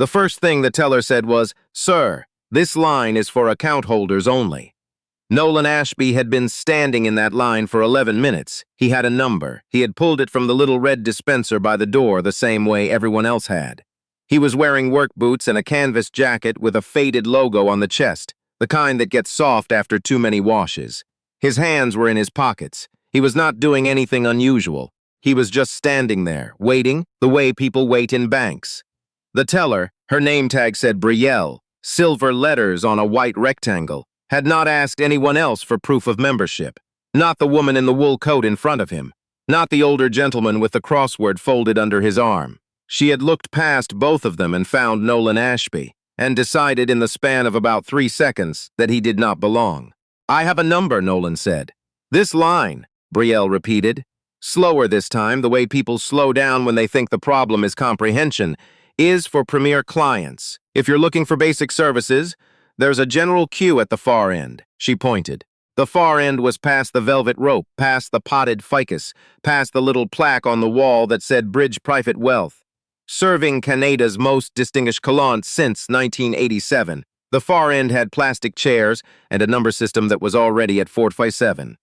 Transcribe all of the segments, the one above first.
The first thing the teller said was, "Sir, this line is for account holders only." Nolan Ashby had been standing in that line for 11 minutes. He had a number. He had pulled it from the little red dispenser by the door the same way everyone else had. He was wearing work boots and a canvas jacket with a faded logo on the chest, the kind that gets soft after too many washes. His hands were in his pockets. He was not doing anything unusual. He was just standing there, waiting the way people wait in banks. The teller, her name tag said Brielle, silver letters on a white rectangle, had not asked anyone else for proof of membership. Not the woman in the wool coat in front of him. Not the older gentleman with the crossword folded under his arm. She had looked past both of them and found Nolan Ashby, and decided in the span of about 3 seconds that he did not belong. "I have a number," Nolan said. "This line," Brielle repeated. Slower this time, the way people slow down when they think the problem is comprehension, is for premier clients. If you're looking for basic services, there's a general queue at the far end, she pointed. The far end was past the velvet rope, past the potted ficus, past the little plaque on the wall that said Bridgemont Private Wealth. Serving Canada's most distinguished clients since 1987, the far end had plastic chairs and a number system that was already at 457.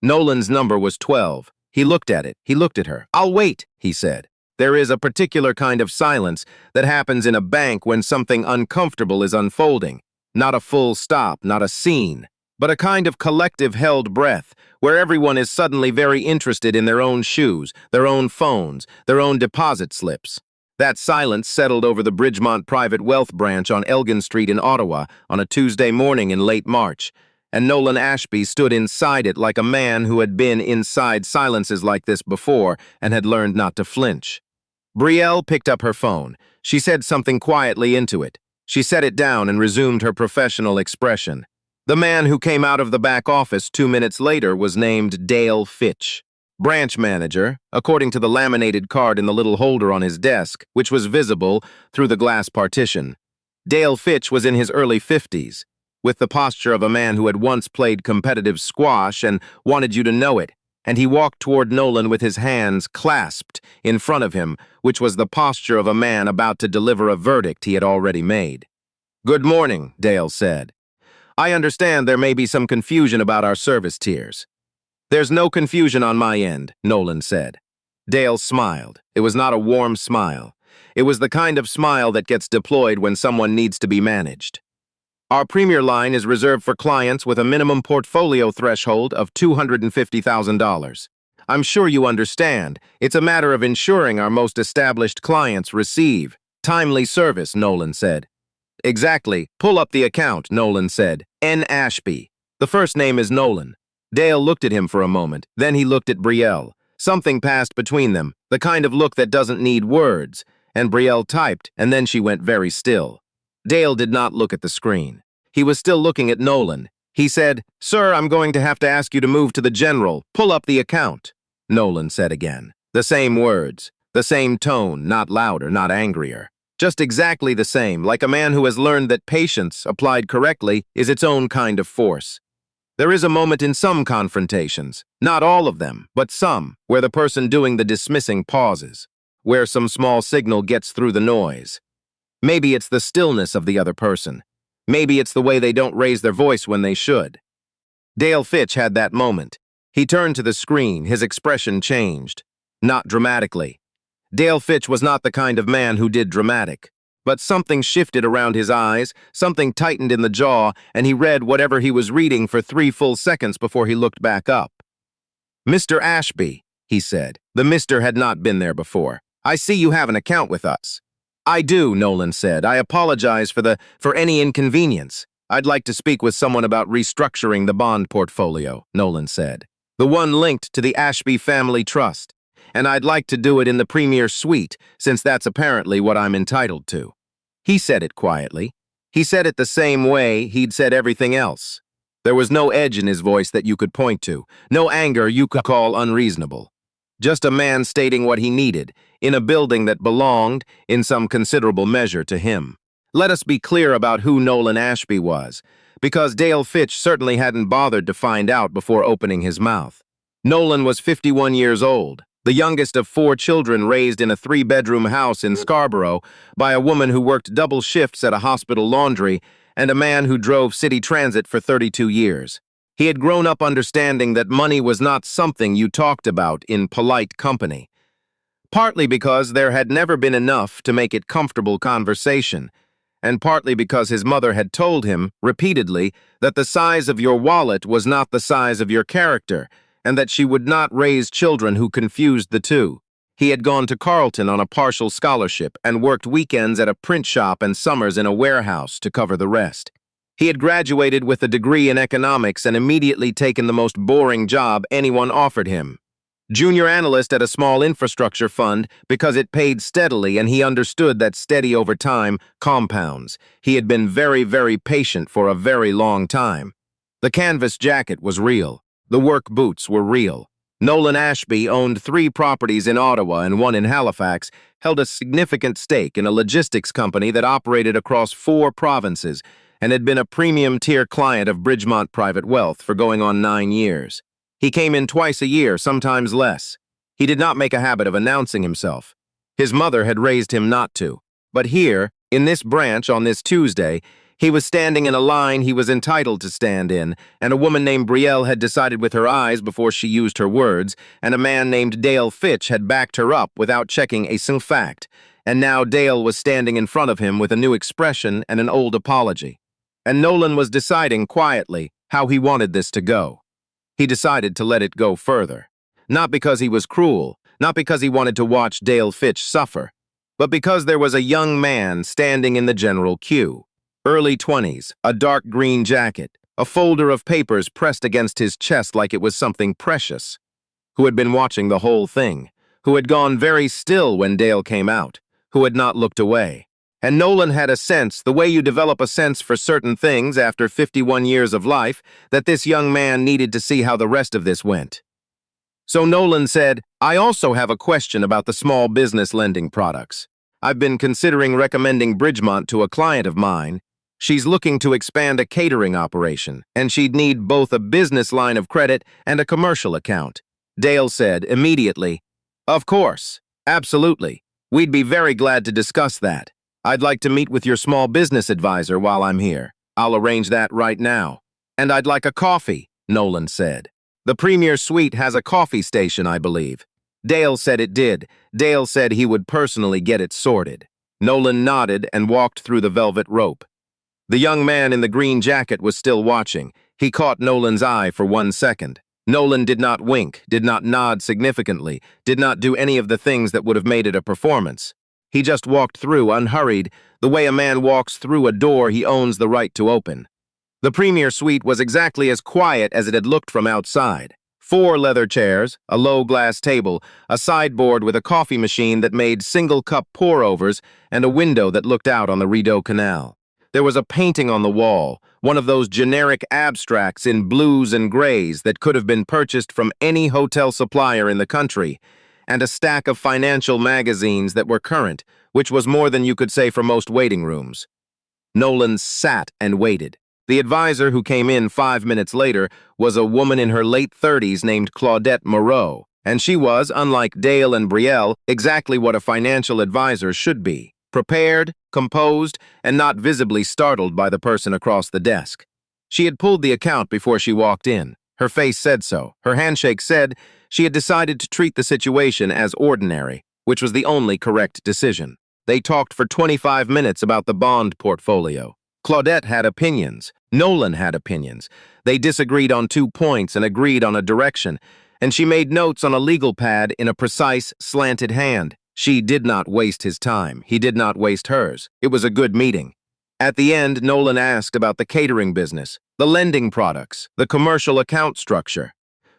Nolan's number was 12. He looked at it. He looked at her. "I'll wait," he said. There is a particular kind of silence that happens in a bank when something uncomfortable is unfolding. Not a full stop, not a scene, but a kind of collective held breath where everyone is suddenly very interested in their own shoes, their own phones, their own deposit slips. That silence settled over the Bridgemont Private Wealth branch on Elgin Street in Ottawa on a Tuesday morning in late March, and Nolan Ashby stood inside it like a man who had been inside silences like this before and had learned not to flinch. Brielle picked up her phone. She said something quietly into it. She set it down and resumed her professional expression. The man who came out of the back office 2 minutes later was named Dale Fitch, branch manager, according to the laminated card in the little holder on his desk, which was visible through the glass partition. Dale Fitch was in his early 50s, with the posture of a man who had once played competitive squash and wanted you to know it, and he walked toward Nolan with his hands clasped in front of him, which was the posture of a man about to deliver a verdict he had already made. "Good morning," Dale said. "I understand there may be some confusion about our service tiers." "There's no confusion on my end," Nolan said. Dale smiled. It was not a warm smile. It was the kind of smile that gets deployed when someone needs to be managed. "Our premier line is reserved for clients with a minimum portfolio threshold of $250,000. I'm sure you understand. It's a matter of ensuring our most established clients receive timely service," Nolan said. "Exactly. Pull up the account," Nolan said. "N. Ashby. The first name is Nolan." Dale looked at him for a moment. Then he looked at Brielle. Something passed between them, the kind of look that doesn't need words, and Brielle typed, and then she went very still. Dale did not look at the screen. He was still looking at Nolan. He said, "Sir, I'm going to have to ask you to move to the general. Pull up the account," Nolan said again. The same words, the same tone, not louder, not angrier. Just exactly the same, like a man who has learned that patience, applied correctly, is its own kind of force. There is a moment in some confrontations, not all of them, but some, where the person doing the dismissing pauses, where some small signal gets through the noise. Maybe it's the stillness of the other person. Maybe it's the way they don't raise their voice when they should. Dale Fitch had that moment. He turned to the screen, his expression changed. Not dramatically. Dale Fitch was not the kind of man who did dramatic. But something shifted around his eyes, something tightened in the jaw, and he read whatever he was reading for 3 full seconds before he looked back up. "Mr. Ashby," he said. The Mr. had not been there before. "I see you have an account with us." "I do," Nolan said. "I apologize for any inconvenience. I'd like to speak with someone about restructuring the bond portfolio," Nolan said. "The one linked to the Ashby Family Trust. And I'd like to do it in the premier suite, since that's apparently what I'm entitled to." He said it quietly. He said it the same way he'd said everything else. There was no edge in his voice that you could point to, no anger you could call unreasonable. Just a man stating what he needed, in a building that belonged, in some considerable measure, to him. Let us be clear about who Nolan Ashby was, because Dale Fitch certainly hadn't bothered to find out before opening his mouth. Nolan was 51 years old. the youngest of 4 children raised in a 3-bedroom house in Scarborough by a woman who worked double shifts at a hospital laundry and a man who drove city transit for 32 years. He had grown up understanding that money was not something you talked about in polite company, partly because there had never been enough to make it comfortable conversation, and partly because his mother had told him, repeatedly, that the size of your wallet was not the size of your character, and that she would not raise children who confused the two. He had gone to Carleton on a partial scholarship and worked weekends at a print shop and summers in a warehouse to cover the rest. He had graduated with a degree in economics and immediately taken the most boring job anyone offered him. Junior analyst at a small infrastructure fund because it paid steadily and he understood that steady over time compounds. He had been very, very patient for a very long time. The canvas jacket was real. The work boots were real. Nolan Ashby owned 3 properties in Ottawa and 1 in Halifax, held a significant stake in a logistics company that operated across 4 provinces, and had been a premium-tier client of Bridgemont Private Wealth for going on 9 years. He came in twice a year, sometimes less. He did not make a habit of announcing himself. His mother had raised him not to. But here, in this branch on this Tuesday, he was standing in a line he was entitled to stand in, and a woman named Brielle had decided with her eyes before she used her words, and a man named Dale Fitch had backed her up without checking a single fact, and now Dale was standing in front of him with a new expression and an old apology. And Nolan was deciding quietly how he wanted this to go. He decided to let it go further. Not because he was cruel, not because he wanted to watch Dale Fitch suffer, but because there was a young man standing in the general queue. Early 20s, a dark green jacket, a folder of papers pressed against his chest like it was something precious, who had been watching the whole thing, who had gone very still when Dale came out, who had not looked away. And Nolan had a sense, the way you develop a sense for certain things after 51 years of life, that this young man needed to see how the rest of this went. So Nolan said, "I also have a question about the small business lending products. I've been considering recommending Bridgemont to a client of mine. She's looking to expand a catering operation, and she'd need both a business line of credit and a commercial account." Dale said immediately, "Of course, absolutely. We'd be very glad to discuss that. I'd like to meet with your small business advisor while I'm here. I'll arrange that right now." "And I'd like a coffee," Nolan said. "The Premier Suite has a coffee station, I believe." Dale said it did. Dale said he would personally get it sorted. Nolan nodded and walked through the velvet rope. The young man in the green jacket was still watching. He caught Nolan's eye for 1 second. Nolan did not wink, did not nod significantly, did not do any of the things that would have made it a performance. He just walked through, unhurried, the way a man walks through a door he owns the right to open. The Premier Suite was exactly as quiet as it had looked from outside. 4 leather chairs, a low glass table, a sideboard with a coffee machine that made single-cup pour-overs, and a window that looked out on the Rideau Canal. There was a painting on the wall, one of those generic abstracts in blues and grays that could have been purchased from any hotel supplier in the country, and a stack of financial magazines that were current, which was more than you could say for most waiting rooms. Nolan sat and waited. The advisor who came in 5 minutes later was a woman in her late 30s named Claudette Moreau, and she was, unlike Dale and Brielle, exactly what a financial advisor should be. Prepared, composed, and not visibly startled by the person across the desk. She had pulled the account before she walked in. Her face said so. Her handshake said she had decided to treat the situation as ordinary, which was the only correct decision. They talked for 25 minutes about the bond portfolio. Claudette had opinions. Nolan had opinions. They disagreed on 2 points and agreed on a direction, and she made notes on a legal pad in a precise, slanted hand. She did not waste his time. He did not waste hers. It was a good meeting. At the end, Nolan asked about the catering business, the lending products, the commercial account structure.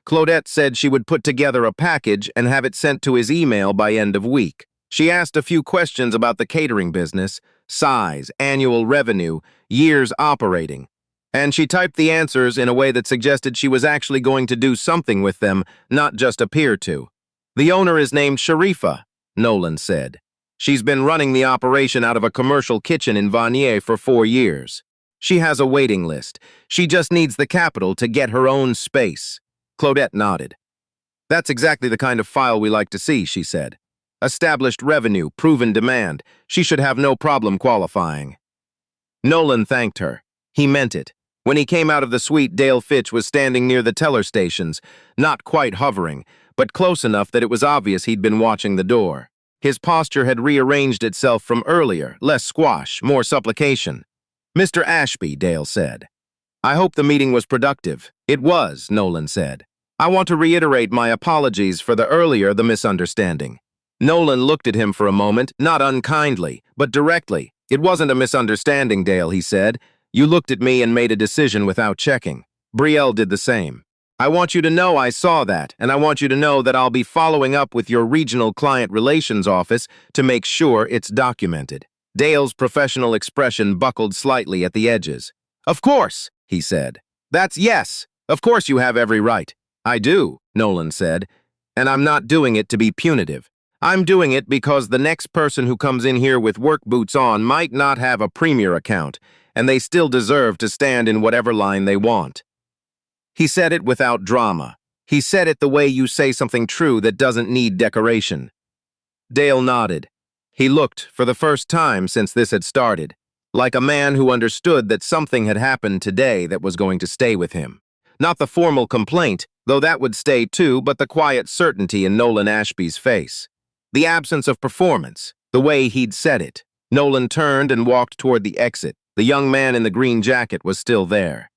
Claudette said she would put together a package and have it sent to his email by end of week. She asked a few questions about the catering business, size, annual revenue, years operating, and she typed the answers in a way that suggested she was actually going to do something with them, not just appear to. "The owner is named Sharifa," Nolan said. "She's been running the operation out of a commercial kitchen in Vanier for 4 years. She has a waiting list. She just needs the capital to get her own space." Claudette nodded. That's exactly the kind of file we like to see, she said. Established revenue, proven demand. She should have no problem qualifying. Nolan thanked her. He meant it. When he came out of the suite, Dale Fitch was standing near the teller stations, not quite hovering, but close enough that it was obvious he'd been watching the door. His posture had rearranged itself from earlier, less squash, more supplication. "Mr. Ashby," Dale said. "I hope the meeting was productive." "It was," Nolan said. "I want to reiterate my apologies for the misunderstanding." Nolan looked at him for a moment, not unkindly, but directly. "It wasn't a misunderstanding, Dale," he said. "You looked at me and made a decision without checking. Brielle did the same. I want you to know I saw that, and I want you to know that I'll be following up with your regional client relations office to make sure it's documented." Dale's professional expression buckled slightly at the edges. "Of course," he said. Yes, of course you have every right." "I do," Nolan said, "and I'm not doing it to be punitive. I'm doing it because the next person who comes in here with work boots on might not have a Premier account, and they still deserve to stand in whatever line they want." He said it without drama. He said it the way you say something true that doesn't need decoration. Dale nodded. He looked, for the first time since this had started, like a man who understood that something had happened today that was going to stay with him. Not the formal complaint, though that would stay too, but the quiet certainty in Nolan Ashby's face. The absence of performance, the way he'd said it. Nolan turned and walked toward the exit. The young man in the green jacket was still there.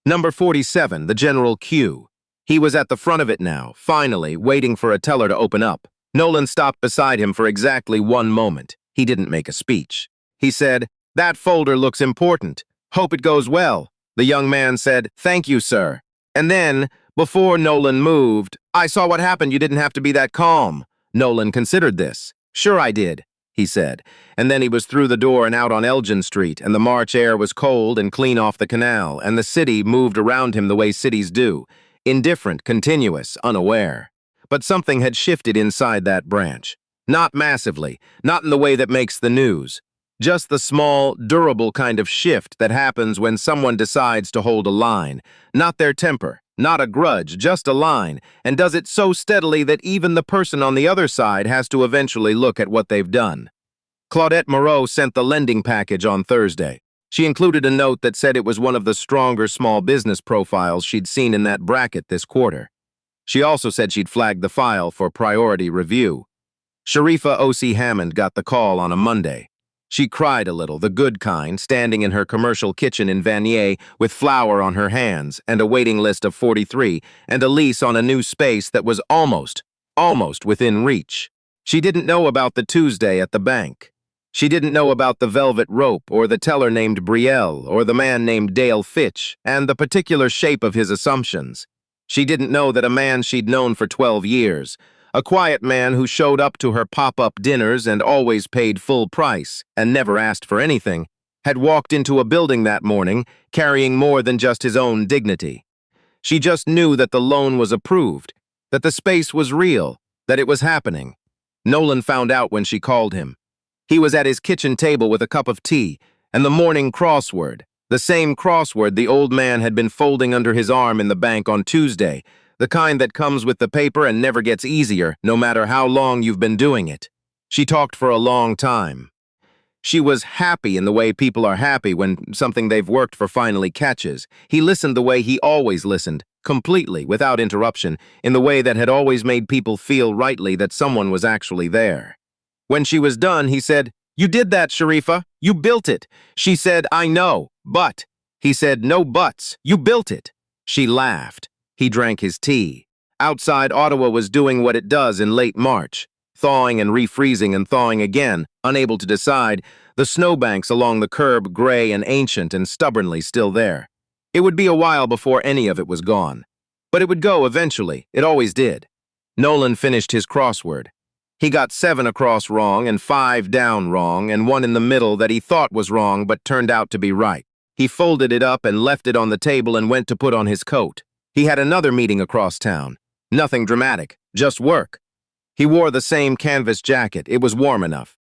Number 47, the general queue. He was at the front of it now, finally, waiting for a teller to open up. Nolan stopped beside him for exactly 1 moment. He didn't make a speech. He said, "That folder looks important. Hope it goes well." The young man said, "Thank you, sir." And then, before Nolan moved, "I saw what happened. You didn't have to be that calm." Nolan considered this. "Sure I did," he said. And then he was through the door and out on Elgin Street, and the March air was cold and clean off the canal, and the city moved around him the way cities do, indifferent, continuous, unaware. But something had shifted inside that branch. Not massively, not in the way that makes the news. Just the small, durable kind of shift that happens when someone decides to hold a line. Not their temper, not a grudge, just a line, and does it so steadily that even the person on the other side has to eventually look at what they've done. Claudette Moreau sent the lending package on Thursday. She included a note that said it was one of the stronger small business profiles she'd seen in that bracket this quarter. She also said she'd flagged the file for priority review. Sharifa O.C. Hammond got the call on a Monday. She cried a little, the good kind, standing in her commercial kitchen in Vanier with flour on her hands and a waiting list of 43 and a lease on a new space that was almost within reach. She didn't know about the Tuesday at the bank. She didn't know about the velvet rope or the teller named Brielle or the man named Dale Fitch and the particular shape of his assumptions. She didn't know that a man she'd known for 12 years, a quiet man who showed up to her pop-up dinners and always paid full price and never asked for anything, had walked into a building that morning carrying more than just his own dignity. She just knew that the loan was approved, that the space was real, that it was happening. Nolan found out when she called him. He was at his kitchen table with a cup of tea and the morning crossword, the same crossword the old man had been folding under his arm in the bank on Tuesday, the kind that comes with the paper and never gets easier, no matter how long you've been doing it. She talked for a long time. She was happy in the way people are happy when something they've worked for finally catches. He listened the way he always listened, completely, without interruption, in the way that had always made people feel rightly that someone was actually there. When she was done, he said, "You did that, Sharifa. You built it." She said, "I know, but." He said, "No buts. You built it." She laughed. He drank his tea. Outside, Ottawa was doing what it does in late March, thawing and refreezing and thawing again, unable to decide, the snowbanks along the curb gray and ancient and stubbornly still there. It would be a while before any of it was gone. But it would go eventually. It always did. Nolan finished his crossword. He got 7 across wrong and 5 down wrong and 1 in the middle that he thought was wrong but turned out to be right. He folded it up and left it on the table and went to put on his coat. He had another meeting across town. Nothing dramatic, just work. He wore the same canvas jacket. It was warm enough.